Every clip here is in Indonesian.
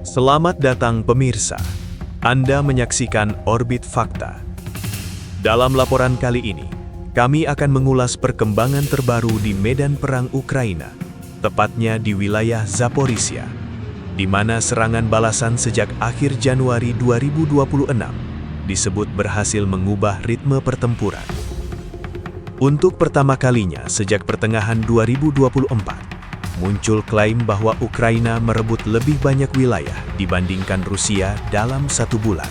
Selamat datang pemirsa. Anda menyaksikan Orbit Fakta. Dalam laporan kali ini, kami akan mengulas perkembangan terbaru di medan perang Ukraina, tepatnya di wilayah Zaporizhia, di mana serangan balasan sejak akhir Januari 2026 disebut berhasil mengubah ritme pertempuran. Untuk pertama kalinya sejak pertengahan 2024, muncul klaim bahwa Ukraina merebut lebih banyak wilayah dibandingkan Rusia dalam 1 bulan.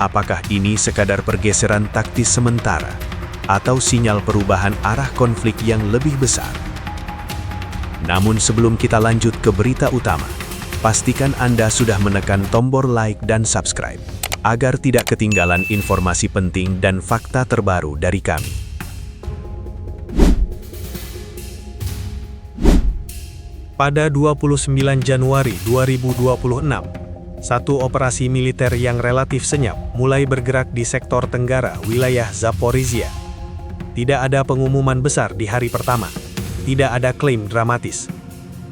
Apakah ini sekadar pergeseran taktis sementara atau sinyal perubahan arah konflik yang lebih besar? Namun sebelum kita lanjut ke berita utama, pastikan Anda sudah menekan tombol like dan subscribe, agar tidak ketinggalan informasi penting dan fakta terbaru dari kami. Pada 29 Januari 2026, satu operasi militer yang relatif senyap mulai bergerak di sektor tenggara wilayah Zaporizhia. Tidak ada pengumuman besar di hari pertama, tidak ada klaim dramatis.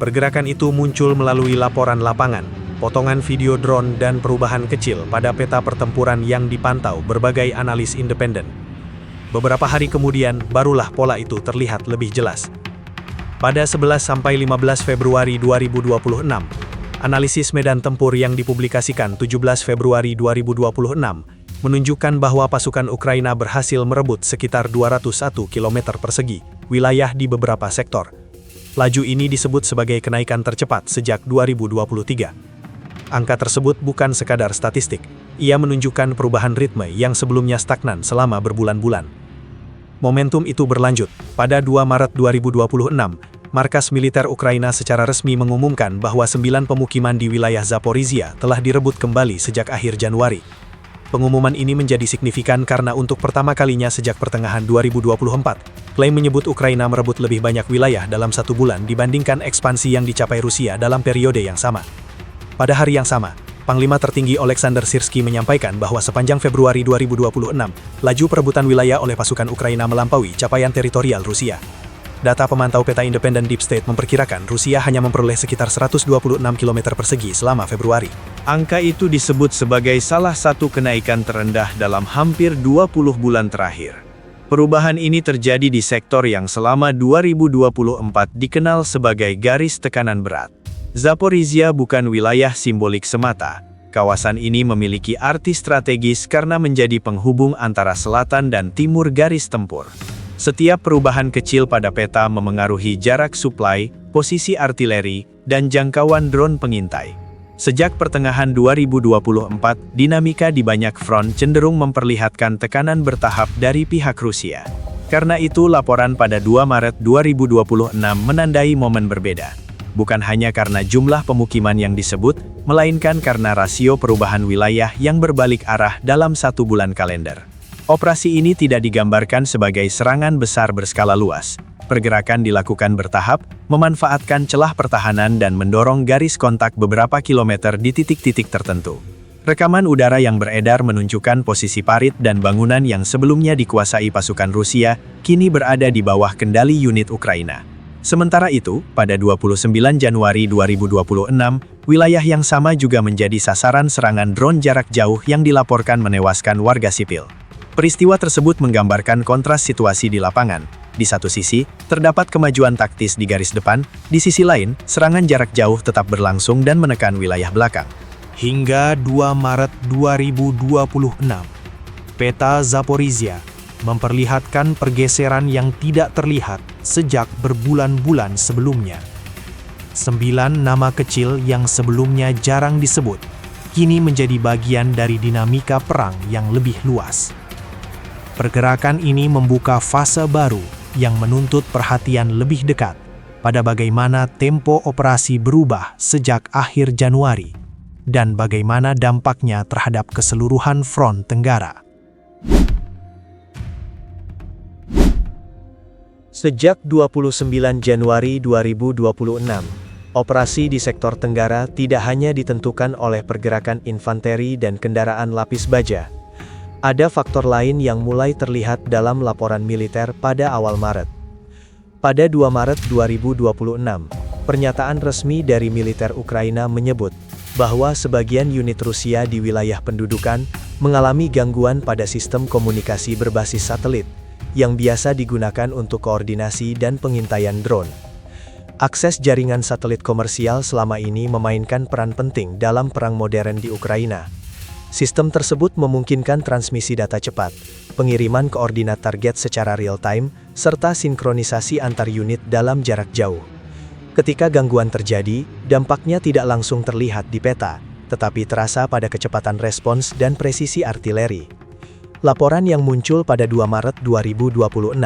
Pergerakan itu muncul melalui laporan lapangan, potongan video drone dan perubahan kecil pada peta pertempuran yang dipantau berbagai analis independen. Beberapa hari kemudian, barulah pola itu terlihat lebih jelas. Pada 11-15 Februari 2026, analisis medan tempur yang dipublikasikan 17 Februari 2026 menunjukkan bahwa pasukan Ukraina berhasil merebut sekitar 201 km persegi wilayah di beberapa sektor. Laju ini disebut sebagai kenaikan tercepat sejak 2023. Angka tersebut bukan sekadar statistik, ia menunjukkan perubahan ritme yang sebelumnya stagnan selama berbulan-bulan. Momentum itu berlanjut. Pada 2 Maret 2026, markas militer Ukraina secara resmi mengumumkan bahwa 9 pemukiman di wilayah Zaporizhia telah direbut kembali sejak akhir Januari. Pengumuman ini menjadi signifikan karena untuk pertama kalinya sejak pertengahan 2024, klaim menyebut Ukraina merebut lebih banyak wilayah dalam 1 bulan dibandingkan ekspansi yang dicapai Rusia dalam periode yang sama. Pada hari yang sama, Panglima tertinggi Oleksandr Syrskyi menyampaikan bahwa sepanjang Februari 2026, laju perebutan wilayah oleh pasukan Ukraina melampaui capaian teritorial Rusia. Data pemantau peta independen Deep State memperkirakan Rusia hanya memperoleh sekitar 126 km persegi selama Februari. Angka itu disebut sebagai salah satu kenaikan terendah dalam hampir 20 bulan terakhir. Perubahan ini terjadi di sektor yang selama 2024 dikenal sebagai garis tekanan berat. Zaporizhia bukan wilayah simbolik semata. Kawasan ini memiliki arti strategis karena menjadi penghubung antara selatan dan timur garis tempur. Setiap perubahan kecil pada peta memengaruhi jarak suplai, posisi artileri, dan jangkauan drone pengintai. Sejak pertengahan 2024, dinamika di banyak front cenderung memperlihatkan tekanan bertahap dari pihak Rusia. Karena itu, laporan pada 2 Maret 2026 menandai momen berbeda. Bukan hanya karena jumlah pemukiman yang disebut, melainkan karena rasio perubahan wilayah yang berbalik arah dalam 1 bulan kalender. Operasi ini tidak digambarkan sebagai serangan besar berskala luas. Pergerakan dilakukan bertahap, memanfaatkan celah pertahanan dan mendorong garis kontak beberapa kilometer di titik-titik tertentu. Rekaman udara yang beredar menunjukkan posisi parit dan bangunan yang sebelumnya dikuasai pasukan Rusia, kini berada di bawah kendali unit Ukraina. Sementara itu, pada 29 Januari 2026, wilayah yang sama juga menjadi sasaran serangan drone jarak jauh yang dilaporkan menewaskan warga sipil. Peristiwa tersebut menggambarkan kontras situasi di lapangan. Di satu sisi, terdapat kemajuan taktis di garis depan, di sisi lain, serangan jarak jauh tetap berlangsung dan menekan wilayah belakang. Hingga 2 Maret 2026, peta Zaporizhia memperlihatkan pergeseran yang tidak terlihat sejak berbulan-bulan sebelumnya. 9 nama kecil yang sebelumnya jarang disebut, kini menjadi bagian dari dinamika perang yang lebih luas. Pergerakan ini membuka fase baru yang menuntut perhatian lebih dekat pada bagaimana tempo operasi berubah sejak akhir Januari dan bagaimana dampaknya terhadap keseluruhan front tenggara. Sejak 29 Januari 2026, operasi di sektor Tenggara tidak hanya ditentukan oleh pergerakan infanteri dan kendaraan lapis baja. Ada faktor lain yang mulai terlihat dalam laporan militer pada awal Maret. Pada 2 Maret 2026, pernyataan resmi dari militer Ukraina menyebut, bahwa sebagian unit Rusia di wilayah pendudukan mengalami gangguan pada sistem komunikasi berbasis satelit, yang biasa digunakan untuk koordinasi dan pengintaian drone. Akses jaringan satelit komersial selama ini memainkan peran penting dalam perang modern di Ukraina. Sistem tersebut memungkinkan transmisi data cepat, pengiriman koordinat target secara real-time, serta sinkronisasi antar unit dalam jarak jauh. Ketika gangguan terjadi, dampaknya tidak langsung terlihat di peta, tetapi terasa pada kecepatan respons dan presisi artileri. Laporan yang muncul pada 2 Maret 2026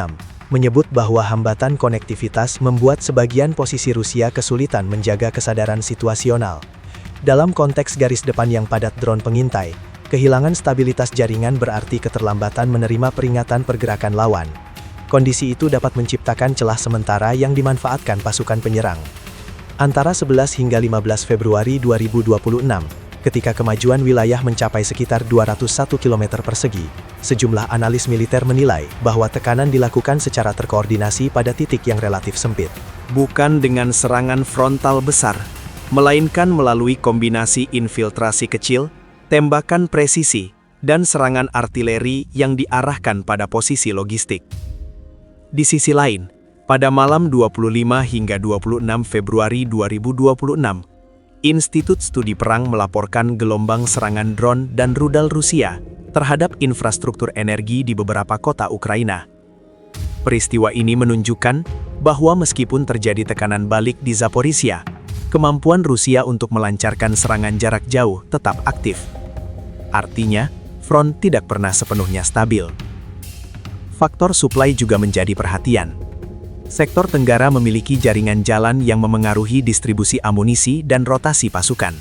menyebut bahwa hambatan konektivitas membuat sebagian posisi Rusia kesulitan menjaga kesadaran situasional. Dalam konteks garis depan yang padat drone pengintai, kehilangan stabilitas jaringan berarti keterlambatan menerima peringatan pergerakan lawan. Kondisi itu dapat menciptakan celah sementara yang dimanfaatkan pasukan penyerang. Antara 11 hingga 15 Februari 2026, ketika kemajuan wilayah mencapai sekitar 201 km persegi, sejumlah analis militer menilai bahwa tekanan dilakukan secara terkoordinasi pada titik yang relatif sempit. Bukan dengan serangan frontal besar, melainkan melalui kombinasi infiltrasi kecil, tembakan presisi, dan serangan artileri yang diarahkan pada posisi logistik. Di sisi lain, pada malam 25 hingga 26 Februari 2026, Institut Studi Perang melaporkan gelombang serangan drone dan rudal Rusia terhadap infrastruktur energi di beberapa kota Ukraina. Peristiwa ini menunjukkan bahwa meskipun terjadi tekanan balik di Zaporizhia, kemampuan Rusia untuk melancarkan serangan jarak jauh tetap aktif. Artinya, front tidak pernah sepenuhnya stabil. Faktor suplai juga menjadi perhatian. Sektor Tenggara memiliki jaringan jalan yang memengaruhi distribusi amunisi dan rotasi pasukan.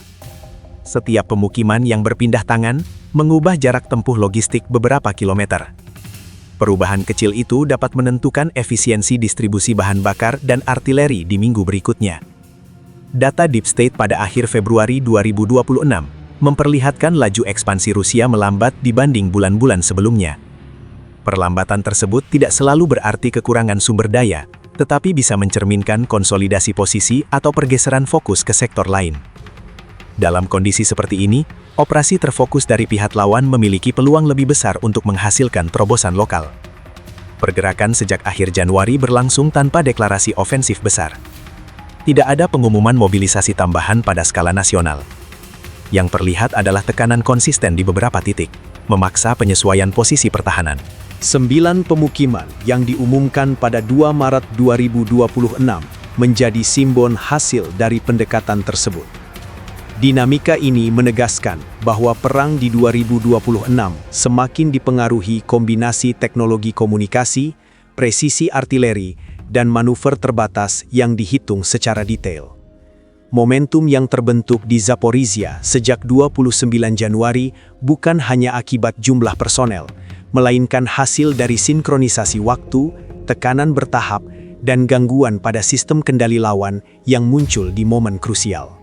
Setiap pemukiman yang berpindah tangan mengubah jarak tempuh logistik beberapa kilometer. Perubahan kecil itu dapat menentukan efisiensi distribusi bahan bakar dan artileri di minggu berikutnya. Data Deep State pada akhir Februari 2026 memperlihatkan laju ekspansi Rusia melambat dibanding bulan-bulan sebelumnya. Perlambatan tersebut tidak selalu berarti kekurangan sumber daya, tetapi bisa mencerminkan konsolidasi posisi atau pergeseran fokus ke sektor lain. Dalam kondisi seperti ini, operasi terfokus dari pihak lawan memiliki peluang lebih besar untuk menghasilkan terobosan lokal. Pergerakan sejak akhir Januari berlangsung tanpa deklarasi ofensif besar. Tidak ada pengumuman mobilisasi tambahan pada skala nasional. Yang terlihat adalah tekanan konsisten di beberapa titik, memaksa penyesuaian posisi pertahanan. 9 pemukiman yang diumumkan pada 2 Maret 2026 menjadi simbol hasil dari pendekatan tersebut. Dinamika ini menegaskan bahwa perang di 2026 semakin dipengaruhi kombinasi teknologi komunikasi, presisi artileri, dan manuver terbatas yang dihitung secara detail. Momentum yang terbentuk di Zaporizhia sejak 29 Januari bukan hanya akibat jumlah personel, melainkan hasil dari sinkronisasi waktu, tekanan bertahap, dan gangguan pada sistem kendali lawan yang muncul di momen krusial.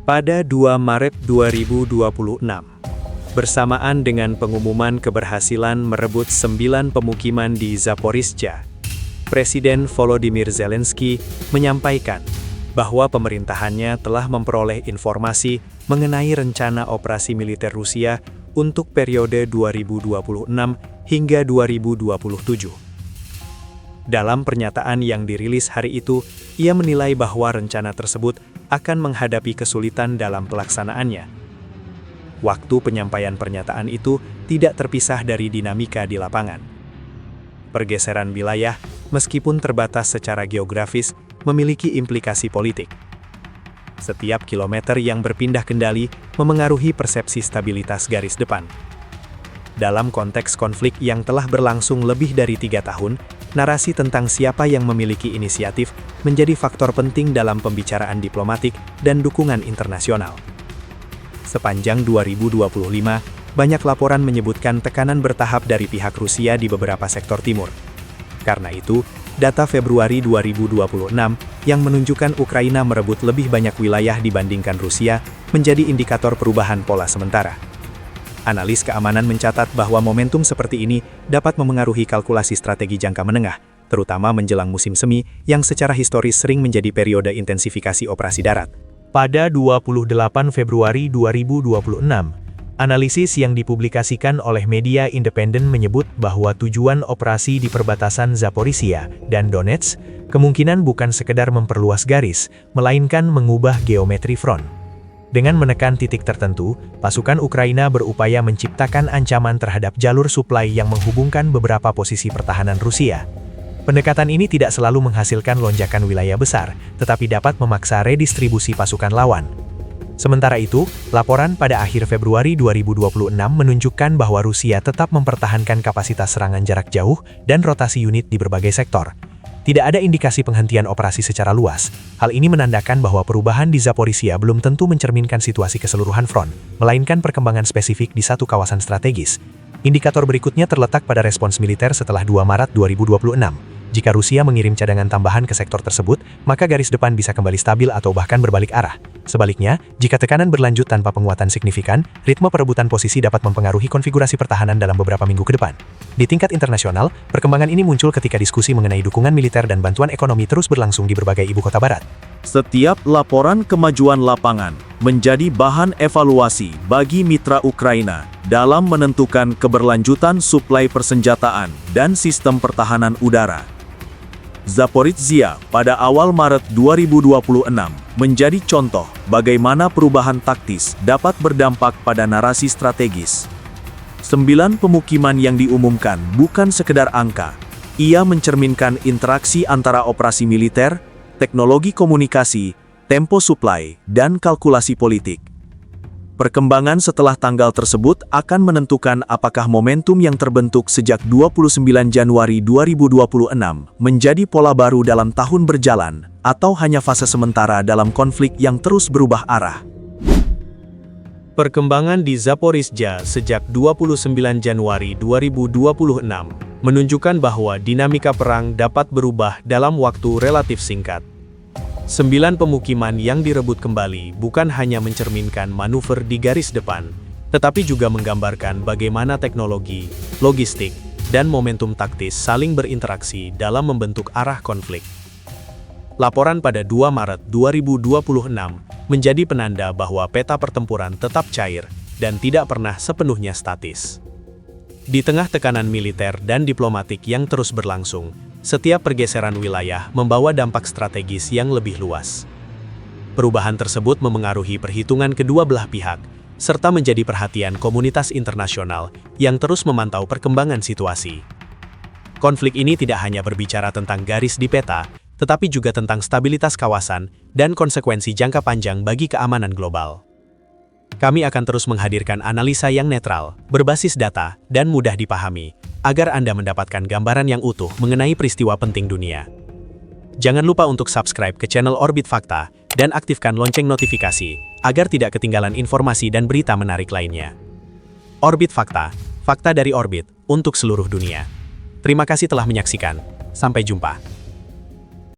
Pada 2 Maret 2026, bersamaan dengan pengumuman keberhasilan merebut 9 pemukiman di Zaporizhia, Presiden Volodymyr Zelensky menyampaikan bahwa pemerintahannya telah memperoleh informasi mengenai rencana operasi militer Rusia untuk periode 2026 hingga 2027. Dalam pernyataan yang dirilis hari itu, ia menilai bahwa rencana tersebut akan menghadapi kesulitan dalam pelaksanaannya. Waktu penyampaian pernyataan itu tidak terpisah dari dinamika di lapangan. Pergeseran wilayah, meskipun terbatas secara geografis, memiliki implikasi politik. Setiap kilometer yang berpindah kendali memengaruhi persepsi stabilitas garis depan. Dalam konteks konflik yang telah berlangsung lebih dari 3 tahun, narasi tentang siapa yang memiliki inisiatif menjadi faktor penting dalam pembicaraan diplomatik dan dukungan internasional. Sepanjang 2025, banyak laporan menyebutkan tekanan bertahap dari pihak Rusia di beberapa sektor timur. Karena itu, data Februari 2026 yang menunjukkan Ukraina merebut lebih banyak wilayah dibandingkan Rusia menjadi indikator perubahan pola sementara. Analis keamanan mencatat bahwa momentum seperti ini dapat memengaruhi kalkulasi strategi jangka menengah, terutama menjelang musim semi yang secara historis sering menjadi periode intensifikasi operasi darat. Pada 28 Februari 2026, analisis yang dipublikasikan oleh media independen menyebut bahwa tujuan operasi di perbatasan Zaporizhia dan Donetsk kemungkinan bukan sekedar memperluas garis, melainkan mengubah geometri front. Dengan menekan titik tertentu, pasukan Ukraina berupaya menciptakan ancaman terhadap jalur suplai yang menghubungkan beberapa posisi pertahanan Rusia. Pendekatan ini tidak selalu menghasilkan lonjakan wilayah besar, tetapi dapat memaksa redistribusi pasukan lawan. Sementara itu, laporan pada akhir Februari 2026 menunjukkan bahwa Rusia tetap mempertahankan kapasitas serangan jarak jauh dan rotasi unit di berbagai sektor. Tidak ada indikasi penghentian operasi secara luas. Hal ini menandakan bahwa perubahan di Zaporizhia belum tentu mencerminkan situasi keseluruhan front, melainkan perkembangan spesifik di satu kawasan strategis. Indikator berikutnya terletak pada respons militer setelah 2 Maret 2026. Jika Rusia mengirim cadangan tambahan ke sektor tersebut, maka garis depan bisa kembali stabil atau bahkan berbalik arah. Sebaliknya, jika tekanan berlanjut tanpa penguatan signifikan, ritme perebutan posisi dapat mempengaruhi konfigurasi pertahanan dalam beberapa minggu ke depan. Di tingkat internasional, perkembangan ini muncul ketika diskusi mengenai dukungan militer dan bantuan ekonomi terus berlangsung di berbagai ibu kota barat. Setiap laporan kemajuan lapangan menjadi bahan evaluasi bagi mitra Ukraina dalam menentukan keberlanjutan suplai persenjataan dan sistem pertahanan udara. Zaporizhia pada awal Maret 2026 menjadi contoh bagaimana perubahan taktis dapat berdampak pada narasi strategis. 9 pemukiman yang diumumkan bukan sekedar angka. Ia mencerminkan interaksi antara operasi militer, teknologi komunikasi, tempo suplai, dan kalkulasi politik. Perkembangan setelah tanggal tersebut akan menentukan apakah momentum yang terbentuk sejak 29 Januari 2026 menjadi pola baru dalam tahun berjalan, atau hanya fase sementara dalam konflik yang terus berubah arah. Perkembangan di Zaporizhia sejak 29 Januari 2026 menunjukkan bahwa dinamika perang dapat berubah dalam waktu relatif singkat. 9 pemukiman yang direbut kembali bukan hanya mencerminkan manuver di garis depan, tetapi juga menggambarkan bagaimana teknologi, logistik, dan momentum taktis saling berinteraksi dalam membentuk arah konflik. Laporan pada 2 Maret 2026 menjadi penanda bahwa peta pertempuran tetap cair dan tidak pernah sepenuhnya statis. Di tengah tekanan militer dan diplomatik yang terus berlangsung, setiap pergeseran wilayah membawa dampak strategis yang lebih luas. Perubahan tersebut memengaruhi perhitungan kedua belah pihak, serta menjadi perhatian komunitas internasional yang terus memantau perkembangan situasi. Konflik ini tidak hanya berbicara tentang garis di peta, tetapi juga tentang stabilitas kawasan dan konsekuensi jangka panjang bagi keamanan global. Kami akan terus menghadirkan analisa yang netral, berbasis data, dan mudah dipahami, agar Anda mendapatkan gambaran yang utuh mengenai peristiwa penting dunia. Jangan lupa untuk subscribe ke channel Orbit Fakta, dan aktifkan lonceng notifikasi, agar tidak ketinggalan informasi dan berita menarik lainnya. Orbit Fakta, fakta dari orbit, untuk seluruh dunia. Terima kasih telah menyaksikan. Sampai jumpa.